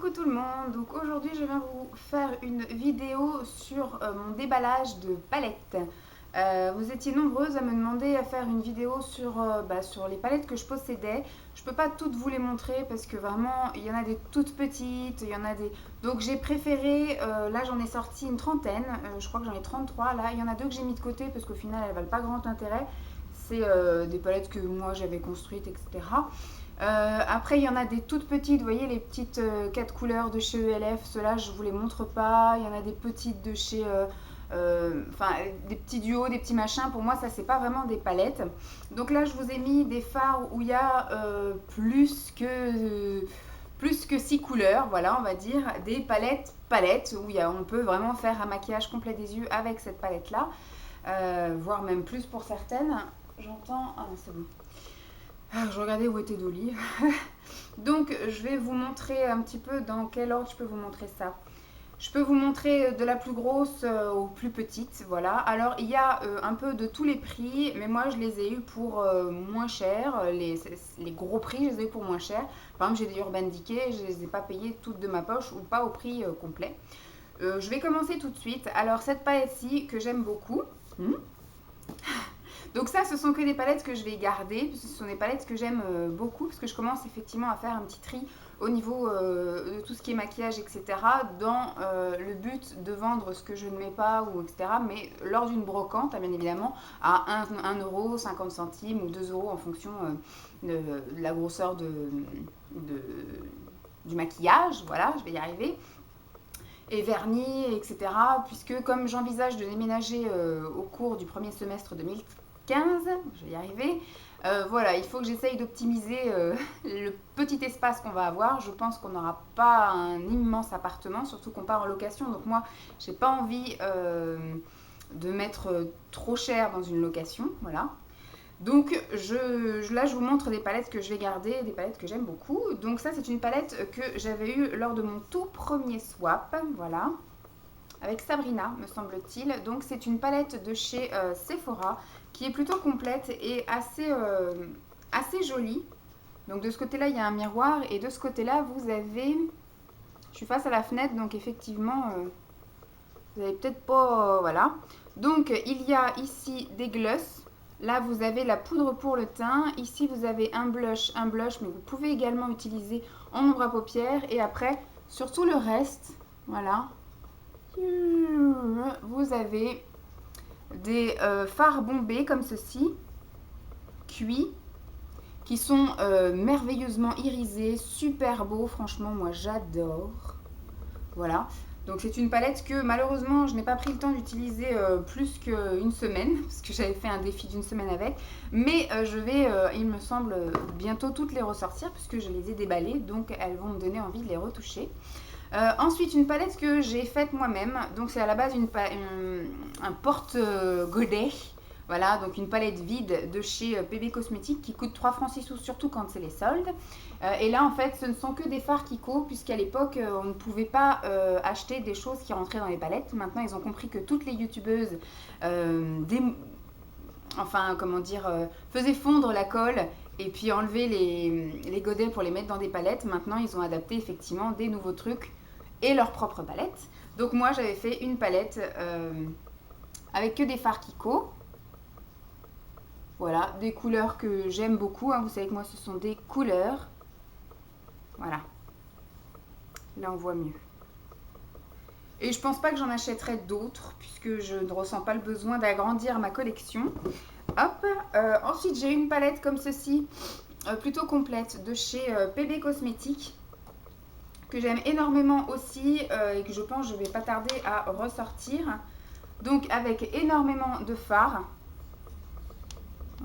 Coucou tout le monde, donc aujourd'hui je viens vous faire une vidéo sur mon déballage de palettes. Vous étiez nombreuses à me demander à faire une vidéo sur les palettes que je possédais. Je peux pas toutes vous les montrer parce que vraiment il y en a des toutes petites, il y en a des... Donc j'ai préféré, là j'en ai sorti une trentaine, je crois que j'en ai 33 là. Il y en a deux que j'ai mis de côté parce qu'au final elles valent pas grand intérêt. C'est des palettes que moi j'avais construites, etc. Après, il y en a des toutes petites, vous voyez les petites 4 couleurs de chez ELF, ceux-là je vous les montre pas. Il y en a des petites de chez, des petits duos, des petits machins. Pour moi, ça c'est pas vraiment des palettes. Donc là, je vous ai mis des fards où il y a plus que 6 couleurs, voilà, on va dire, des palettes où on peut vraiment faire un maquillage complet des yeux avec cette palette-là, voire même plus pour certaines. J'entends, ah non, c'est bon. Je regardais où était Dolly. Donc je vais vous montrer un petit peu dans quel ordre je peux vous montrer ça. Je peux vous montrer de la plus grosse aux plus petites, voilà. Alors il y a un peu de tous les prix, mais moi je les ai eu pour moins cher. Les gros prix, je les ai eu pour moins cher. Par exemple, j'ai des Urban Decay, je les ai pas payées toutes de ma poche ou pas au prix complet. Je vais commencer tout de suite. Alors cette palette-ci que j'aime beaucoup. Donc ça, ce sont que des palettes que je vais garder. Ce sont des palettes que j'aime beaucoup parce que je commence effectivement à faire un petit tri au niveau de tout ce qui est maquillage, etc. Dans le but de vendre ce que je ne mets pas, ou etc. Mais lors d'une brocante, bien évidemment, à 1 €, 50 centimes ou 2 € en fonction de la grosseur du maquillage. Voilà, je vais y arriver. Et vernis, etc. Puisque comme j'envisage de déménager au cours du premier semestre 2015, je vais y arriver, voilà, il faut que j'essaye d'optimiser le petit espace qu'on va avoir. Je pense qu'on n'aura pas un immense appartement, surtout qu'on part en location. Donc moi, j'ai pas envie de mettre trop cher dans une location, voilà. Donc là, je vous montre des palettes que je vais garder, des palettes que j'aime beaucoup. Donc ça, c'est une palette que j'avais eue lors de mon tout premier swap, voilà, avec Sabrina, me semble-t-il. Donc c'est une palette de chez Sephora qui est plutôt complète et assez jolie. Donc de ce côté-là, il y a un miroir et de ce côté-là, vous avez... Je suis face à la fenêtre, donc effectivement, vous n'avez peut-être pas... voilà. Donc il y a ici des glosses. Là, vous avez la poudre pour le teint. Ici, vous avez un blush, mais vous pouvez également utiliser en ombre à paupières. Et après, sur tout le reste, voilà, vous avez des fards bombés comme ceci, cuits, qui sont merveilleusement irisés, super beaux. Franchement, moi, j'adore. Voilà. Donc c'est une palette que malheureusement je n'ai pas pris le temps d'utiliser plus qu'une semaine parce que j'avais fait un défi d'une semaine avec, mais je vais, il me semble, bientôt toutes les ressortir puisque je les ai déballées, donc elles vont me donner envie de les retoucher. Ensuite, une palette que j'ai faite moi-même, donc c'est à la base un porte-godet. Voilà, donc une palette vide de chez PB Cosmétiques qui coûte 3 francs 6 sous, surtout quand c'est les soldes. Et là, en fait, ce ne sont que des fards Kiko, puisqu'à l'époque, on ne pouvait pas acheter des choses qui rentraient dans les palettes. Maintenant, ils ont compris que toutes les youtubeuses faisaient fondre la colle et puis enlever les godets pour les mettre dans des palettes. Maintenant, ils ont adapté effectivement des nouveaux trucs et leurs propres palettes. Donc moi, j'avais fait une palette avec que des fards Kiko. Voilà, des couleurs que j'aime beaucoup. Vous savez que moi, ce sont des couleurs. Voilà. Là, on voit mieux. Et je pense pas que j'en achèterai d'autres, puisque je ne ressens pas le besoin d'agrandir ma collection. Hop. Ensuite, j'ai une palette comme ceci, plutôt complète, de chez PB Cosmétiques, que j'aime énormément aussi, et que je pense que je vais pas tarder à ressortir. Donc, avec énormément de fards.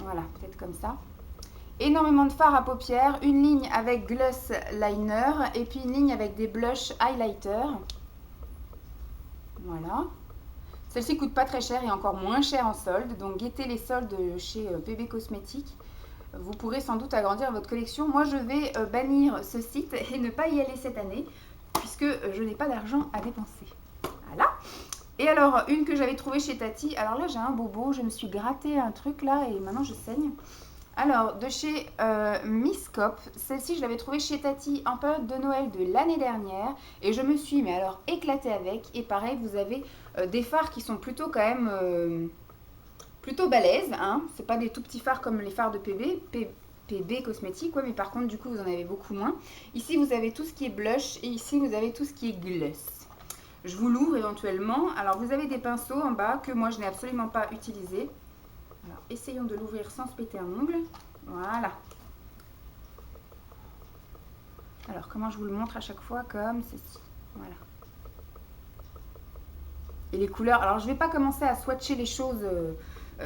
Voilà, peut-être comme ça. Énormément de fards à paupières, une ligne avec gloss liner et puis une ligne avec des blush highlighter. Voilà. Celle-ci coûte pas très cher et encore moins cher en solde, donc guettez les soldes chez PB Cosmétiques. Vous pourrez sans doute agrandir votre collection. Moi, je vais bannir ce site et ne pas y aller cette année puisque je n'ai pas d'argent à dépenser. Voilà. Et alors, une que j'avais trouvée chez Tati. Alors là, j'ai un bobo. Je me suis gratté un truc là et maintenant je saigne. Alors, de chez Miss Cop, celle-ci, je l'avais trouvée chez Tati en période de Noël de l'année dernière. Et je me suis, mais alors, éclatée avec. Et pareil, vous avez des fards qui sont plutôt quand même plutôt balèzes. Hein. C'est pas des tout petits fards comme les fards de PB cosmétique, ouais, mais par contre, du coup, vous en avez beaucoup moins. Ici, vous avez tout ce qui est blush et ici, vous avez tout ce qui est gloss. Je vous l'ouvre éventuellement. Alors, vous avez des pinceaux en bas que moi, je n'ai absolument pas utilisés. Alors, essayons de l'ouvrir sans se péter un ongle. Voilà. Alors, comment je vous le montre à chaque fois? Comme ceci. Voilà. Et les couleurs. Alors, je ne vais pas commencer à swatcher les choses.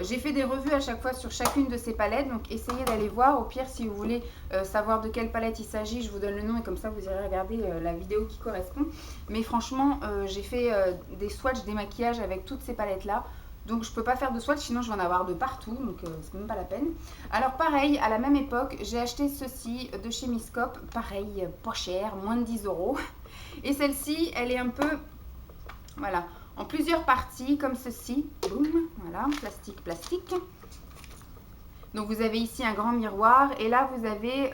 J'ai fait des revues à chaque fois sur chacune de ces palettes. Donc, essayez d'aller voir. Au pire, si vous voulez savoir de quelle palette il s'agit, je vous donne le nom. Et comme ça, vous irez regarder la vidéo qui correspond. Mais franchement, j'ai fait des swatchs, des maquillages avec toutes ces palettes-là. Donc je ne peux pas faire de swatch, sinon je vais en avoir de partout, donc c'est même pas la peine. Alors pareil, à la même époque, j'ai acheté ceci de chez Miss Cop, pareil, pas cher, moins de 10 €. Et celle-ci, elle est un peu, voilà, en plusieurs parties, comme ceci. Boum, voilà, plastique, plastique. Donc vous avez ici un grand miroir, et là vous avez,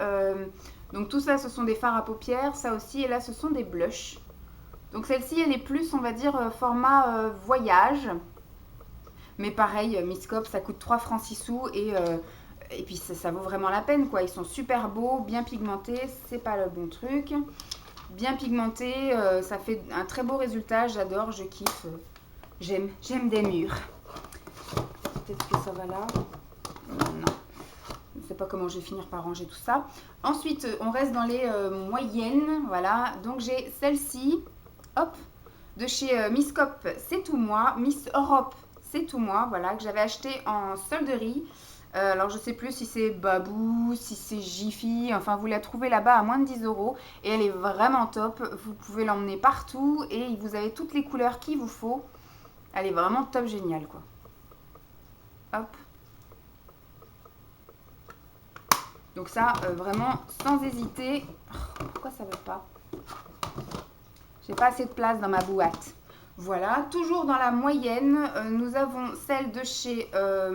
donc tout ça ce sont des fards à paupières, ça aussi, et là ce sont des blushs. Donc celle-ci, elle est plus, on va dire, format voyage. Mais pareil, Miss Cop, ça coûte 3 francs 6 sous et puis ça vaut vraiment la peine, quoi. Ils sont super beaux, bien pigmentés, c'est pas le bon truc. Bien pigmentés, ça fait un très beau résultat, j'adore, je kiffe. J'aime des murs. Peut-être que ça va là. Non. Je ne sais pas comment je vais finir par ranger tout ça. Ensuite, on reste dans les moyennes, voilà. Donc j'ai celle-ci, hop, de chez Miss Cop, c'est tout moi. Miss Europe, c'est tout moi, voilà, que j'avais acheté en solderie. Alors je sais plus si c'est Babou, si c'est Jiffy, enfin vous la trouvez là-bas à moins de 10 € et elle est vraiment top. Vous pouvez l'emmener partout et vous avez toutes les couleurs qu'il vous faut. Elle est vraiment top, géniale, quoi. Hop. Donc ça, vraiment sans hésiter. Oh, pourquoi ça veut pas? J'ai pas assez de place dans ma boîte. Voilà, toujours dans la moyenne, nous avons celle de chez...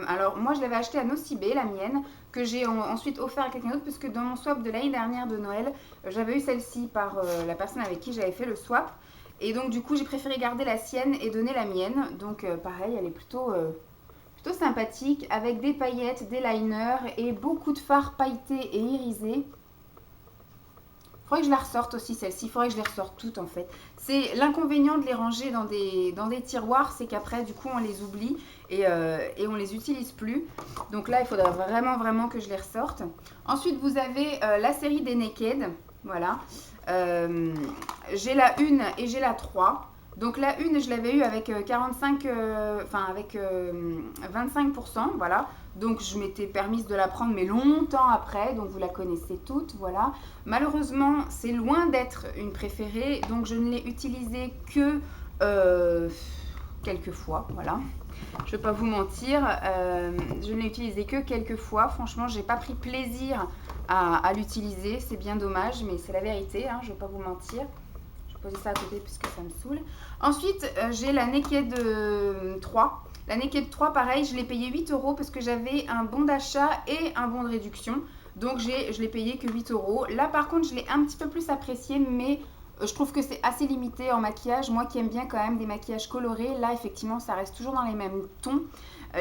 alors, moi, je l'avais achetée à Nocibé, la mienne, que j'ai ensuite offert à quelqu'un d'autre, puisque dans mon swap de l'année dernière de Noël, j'avais eu celle-ci par la personne avec qui j'avais fait le swap. Et donc, du coup, j'ai préféré garder la sienne et donner la mienne. Donc, pareil, elle est plutôt sympathique, avec des paillettes, des liners et beaucoup de fards pailletés et irisés. Il faudrait que je la ressorte aussi, celle-ci. Il faudrait que je les ressorte toutes, en fait. C'est l'inconvénient de les ranger dans des tiroirs, c'est qu'après, du coup, on les oublie et on les utilise plus. Donc là, il faudrait vraiment, vraiment que je les ressorte. Ensuite, vous avez la série des Naked. Voilà. J'ai la 1 et j'ai la 3. Donc la 1, je l'avais eu avec 45, enfin avec 25%, voilà. Donc je m'étais permise de la prendre, mais longtemps après, donc vous la connaissez toutes, voilà. Malheureusement, c'est loin d'être une préférée, donc je ne l'ai utilisée que quelques fois, voilà. Je ne vais pas vous mentir, je ne l'ai utilisée que quelques fois. Franchement, j'ai pas pris plaisir à l'utiliser, c'est bien dommage, mais c'est la vérité, hein, je ne vais pas vous mentir. Poser ça à côté puisque ça me saoule. Ensuite, j'ai la Naked 3. La Naked 3, pareil, je l'ai payé 8 € parce que j'avais un bon d'achat et un bon de réduction. Donc, je l'ai payé que 8 €. Là, par contre, je l'ai un petit peu plus apprécié, mais je trouve que c'est assez limité en maquillage. Moi qui aime bien quand même des maquillages colorés, là, effectivement, ça reste toujours dans les mêmes tons,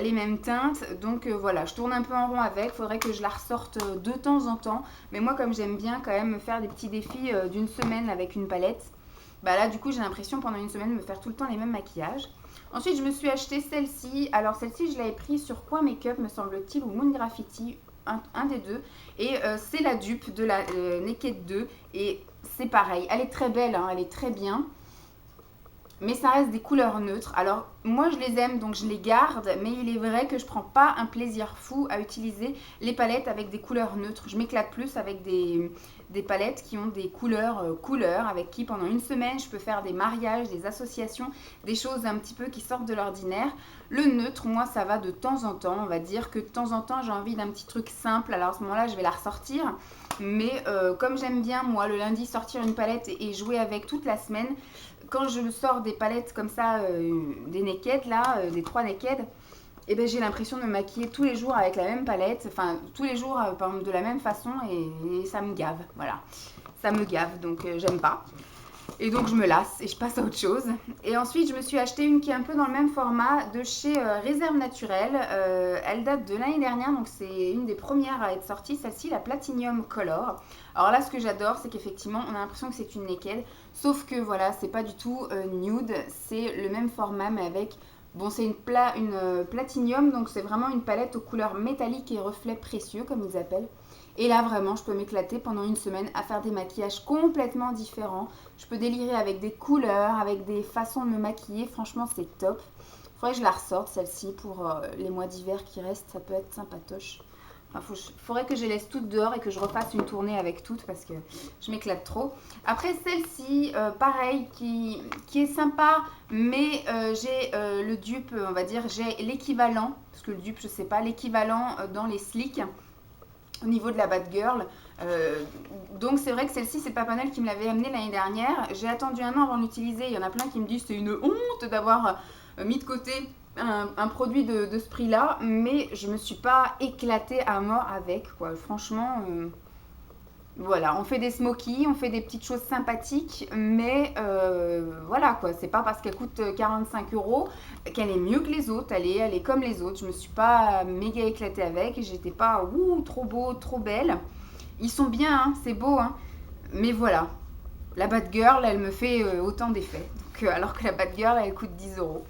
les mêmes teintes. Donc, voilà, je tourne un peu en rond avec. Il faudrait que je la ressorte de temps en temps. Mais moi, comme j'aime bien quand même me faire des petits défis d'une semaine avec une palette, bah là, du coup, j'ai l'impression pendant une semaine de me faire tout le temps les mêmes maquillages. Ensuite, je me suis acheté celle-ci. Alors, celle-ci, je l'avais prise sur Point Makeup, me semble-t-il, ou Moon Graffiti, un des deux. Et c'est la dupe de la Naked 2. Et c'est pareil. Elle est très belle, hein, elle est très bien. Mais ça reste des couleurs neutres. Alors, moi, je les aime, donc je les garde. Mais il est vrai que je prends pas un plaisir fou à utiliser les palettes avec des couleurs neutres. Je m'éclate plus avec des palettes qui ont des couleurs, avec qui pendant une semaine, je peux faire des mariages, des associations, des choses un petit peu qui sortent de l'ordinaire. Le neutre, moi, ça va de temps en temps. On va dire que de temps en temps, j'ai envie d'un petit truc simple. Alors, à ce moment-là, je vais la ressortir. Mais comme j'aime bien, moi, le lundi, sortir une palette et jouer avec toute la semaine, quand je sors des palettes comme ça, des Naked, là, des 3 Naked, et ben, j'ai l'impression de me maquiller tous les jours avec la même palette, enfin tous les jours par exemple, de la même façon et ça me gave, voilà. Ça me gave, donc j'aime pas. Et donc je me lasse et je passe à autre chose. Et ensuite je me suis acheté une qui est un peu dans le même format de chez Réserve Naturelle. Elle date de l'année dernière, donc c'est une des premières à être sortie, celle-ci, la Platinum Color. Alors là ce que j'adore c'est qu'effectivement on a l'impression que c'est une naked, sauf que voilà c'est pas du tout nude, c'est le même format mais avec... Bon, c'est une platinium, donc c'est vraiment une palette aux couleurs métalliques et reflets précieux, comme ils appellent. Et là, vraiment, je peux m'éclater pendant une semaine à faire des maquillages complètement différents. Je peux délirer avec des couleurs, avec des façons de me maquiller. Franchement, c'est top. Faudrait que je la ressorte, celle-ci, pour les mois d'hiver qui restent. Ça peut être sympatoche. Enfin, faudrait que je les laisse toutes dehors et que je refasse une tournée avec toutes parce que je m'éclate trop. Après celle-ci, pareil, qui est sympa, mais j'ai le dupe, on va dire, j'ai l'équivalent, parce que le dupe, je sais pas, l'équivalent dans les slicks au niveau de la Bad Girl. Donc c'est vrai que celle-ci, c'est Papanel qui me l'avait amenée l'année dernière. J'ai attendu un an avant de l'utiliser. Il y en a plein qui me disent c'est une honte d'avoir mis de côté un produit de ce prix-là, mais je me suis pas éclatée à mort avec, quoi. Franchement, voilà, on fait des smokies, on fait des petites choses sympathiques, mais voilà, quoi. C'est pas parce qu'elle coûte 45 € qu'elle est mieux que les autres. Elle est comme les autres. Je me suis pas méga éclatée avec. J'étais pas trop beau, trop belle. Ils sont bien, hein, c'est beau, hein, mais voilà. La Bad Girl, elle me fait autant d'effets. Alors que la Bad Girl, elle coûte 10 €.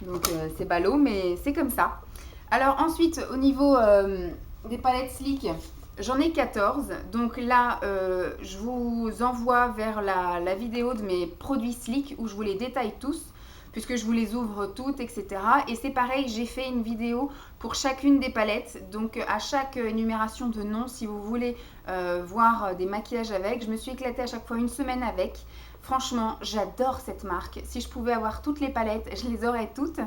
Donc c'est ballot, mais c'est comme ça. Alors ensuite, au niveau des palettes Sleek, j'en ai 14. Donc là, je vous envoie vers la vidéo de mes produits Sleek où je vous les détaille tous, puisque je vous les ouvre toutes, etc. Et c'est pareil, j'ai fait une vidéo pour chacune des palettes. Donc à chaque énumération de noms, si vous voulez voir des maquillages avec, je me suis éclatée à chaque fois une semaine avec. Franchement, j'adore cette marque. Si je pouvais avoir toutes les palettes, je les aurais toutes.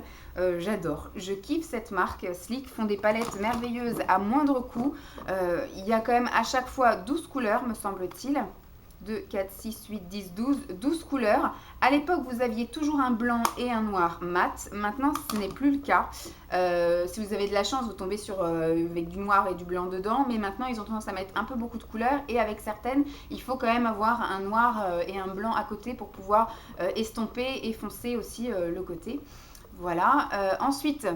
J'adore. Je kiffe cette marque. Sleek font des palettes merveilleuses à moindre coût. Il y a quand même à chaque fois 12 couleurs, me semble-t-il. 2, 4, 6, 8, 10, 12 couleurs. À l'époque, vous aviez toujours un blanc et un noir mat. Maintenant, ce n'est plus le cas. Si vous avez de la chance, vous tombez sur avec du noir et du blanc dedans. Mais maintenant, ils ont tendance à mettre un peu beaucoup de couleurs. Et avec certaines, il faut quand même avoir un noir et un blanc à côté pour pouvoir estomper et foncer aussi le côté. Voilà. Ensuite,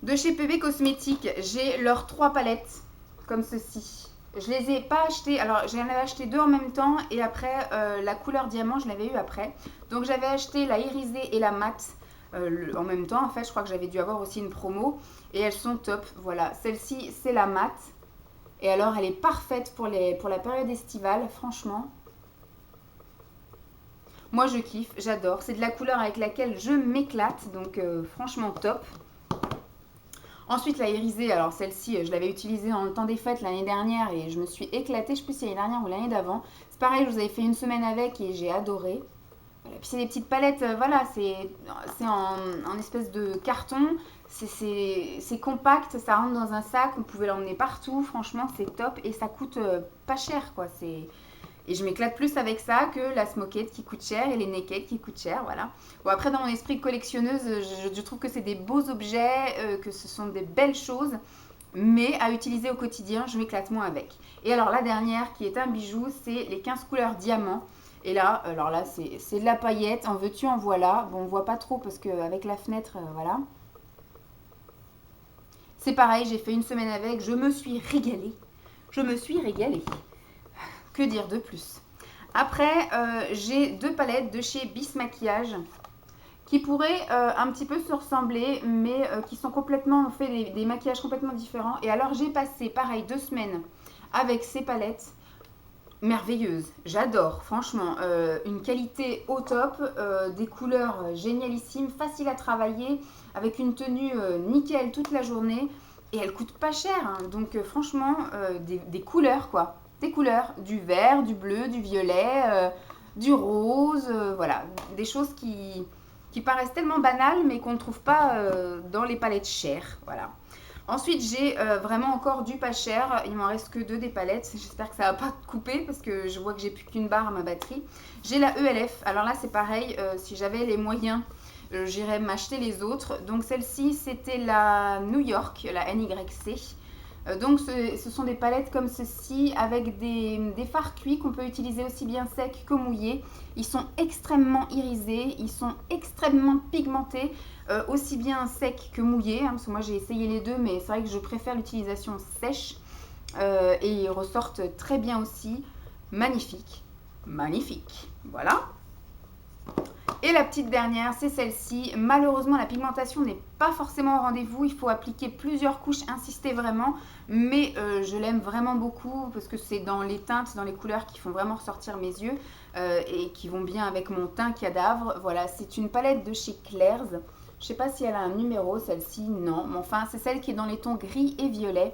de chez PB Cosmétiques, j'ai leurs 3 palettes comme ceci. Je les ai pas achetées, alors j'en avais acheté 2 en même temps et après la couleur diamant je l'avais eu après. Donc j'avais acheté la irisée et la mat en même temps. En fait je crois que j'avais dû avoir aussi une promo et elles sont top. Voilà, celle-ci c'est la mat et alors elle est parfaite pour la période estivale, franchement. Moi je kiffe, j'adore, c'est de la couleur avec laquelle je m'éclate, donc franchement top. Ensuite, la irisée, alors celle-ci, je l'avais utilisée dans le temps des fêtes l'année dernière et je me suis éclatée, je sais plus si l'année dernière ou l'année d'avant. C'est pareil, je vous avais fait une semaine avec et j'ai adoré. Voilà. Puis c'est des petites palettes, voilà, c'est en espèce de carton, c'est compact, ça rentre dans un sac, vous pouvez l'emmener partout, franchement c'est top et ça coûte pas cher, quoi. Et je m'éclate plus avec ça que la Smoked qui coûte cher et les Naked qui coûtent cher, voilà. Bon, après, dans mon esprit collectionneuse, je trouve que c'est des beaux objets, que ce sont des belles choses, mais à utiliser au quotidien, je m'éclate moins avec. Et alors, la dernière, qui est un bijou, c'est les 15 couleurs diamant. Et là, alors là, c'est de la paillette, en veux-tu, en voilà. Bon, on voit pas trop parce qu'avec la fenêtre, voilà. C'est pareil, j'ai fait une semaine avec, je me suis régalée. Je me suis régalée. Que dire de plus? Après, j'ai 2 palettes de chez Bis Maquillage qui pourraient un petit peu se ressembler, mais qui sont complètement, on fait des maquillages complètement différents. Et alors, j'ai passé, pareil, 2 semaines avec ces palettes merveilleuses. J'adore, franchement. Une qualité au top, des couleurs génialissimes, faciles à travailler, avec une tenue nickel toute la journée. Et elles coûtent pas cher, hein. Donc franchement, des couleurs, quoi. Des couleurs, du vert, du bleu, du violet, du rose, voilà, des choses qui paraissent tellement banales mais qu'on ne trouve pas dans les palettes chères, voilà. Ensuite, j'ai vraiment encore du pas cher, il m'en reste que 2 des palettes, j'espère que ça va pas couper parce que je vois que j'ai plus qu'une barre à ma batterie. J'ai la ELF, alors là c'est pareil, si j'avais les moyens j'irai m'acheter les autres. Donc celle-ci, c'était la New York, la NYC. Donc ce sont des palettes comme ceci avec des fards cuits qu'on peut utiliser aussi bien secs que mouillés. Ils sont extrêmement irisés, ils sont extrêmement pigmentés, aussi bien secs que mouillés, hein, parce que moi j'ai essayé les deux, mais c'est vrai que je préfère l'utilisation sèche. Et ils ressortent très bien aussi. Magnifique, magnifique. Voilà. Et la petite dernière, c'est celle-ci. Malheureusement, la pigmentation n'est pas forcément au rendez-vous. Il faut appliquer plusieurs couches, insister vraiment. Mais je l'aime vraiment beaucoup parce que c'est dans les teintes, dans les couleurs qui font vraiment ressortir mes yeux et qui vont bien avec mon teint cadavre. Voilà, c'est une palette de chez Claire's. Je ne sais pas si elle a un numéro, celle-ci, non. Mais enfin, c'est celle qui est dans les tons gris et violet.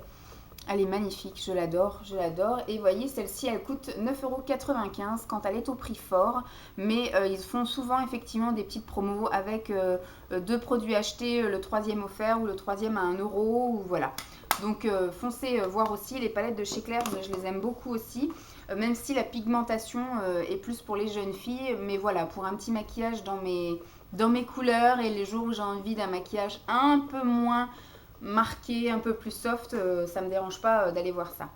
Elle est magnifique, je l'adore, je l'adore. Et vous voyez, celle-ci, elle coûte 9,95 € quand elle est au prix fort. Mais ils font souvent effectivement des petites promos avec deux produits achetés, le troisième offert ou le troisième à 1 €. Ou voilà. Donc foncez voir aussi les palettes de chez Claire's, je les aime beaucoup aussi. Même si la pigmentation est plus pour les jeunes filles. Mais voilà, pour un petit maquillage dans mes couleurs et les jours où j'ai envie d'un maquillage un peu moins marqué, un peu plus soft, ça me dérange pas d'aller voir ça.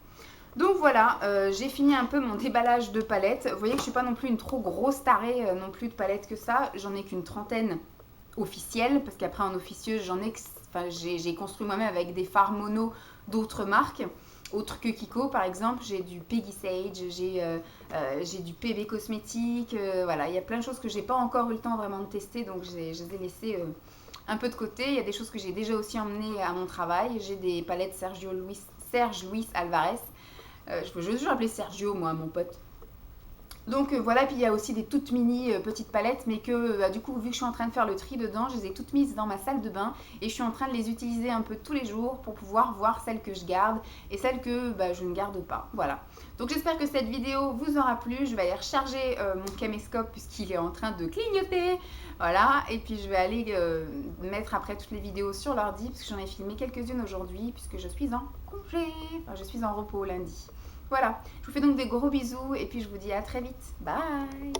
Donc voilà, j'ai fini un peu mon déballage de palettes. Vous voyez que je suis pas non plus une trop grosse tarée non plus de palettes que ça. J'en ai qu'une trentaine officielles, parce qu'après en officieuse, j'ai construit moi-même avec des fards mono d'autres marques, autres que Kiko par exemple. J'ai du Peggy Sage, j'ai du PB Cosmétique, voilà, il y a plein de choses que j'ai pas encore eu le temps vraiment de tester, donc je les ai laissées un peu de côté. Il y a des choses que j'ai déjà aussi emmenées à mon travail. J'ai des palettes Serge Luis Alvarez. Je veux toujours appeler Sergio, moi, mon pote. Donc voilà, puis il y a aussi des toutes mini petites palettes, mais que du coup, vu que je suis en train de faire le tri dedans, je les ai toutes mises dans ma salle de bain et je suis en train de les utiliser un peu tous les jours pour pouvoir voir celles que je garde et celles que je ne garde pas. Voilà. Donc j'espère que cette vidéo vous aura plu. Je vais aller recharger mon caméscope puisqu'il est en train de clignoter. Voilà, et puis je vais aller mettre après toutes les vidéos sur l'ordi parce que j'en ai filmé quelques-unes aujourd'hui puisque je suis en congé, enfin je suis en repos lundi. Voilà, je vous fais donc des gros bisous et puis je vous dis à très vite. Bye!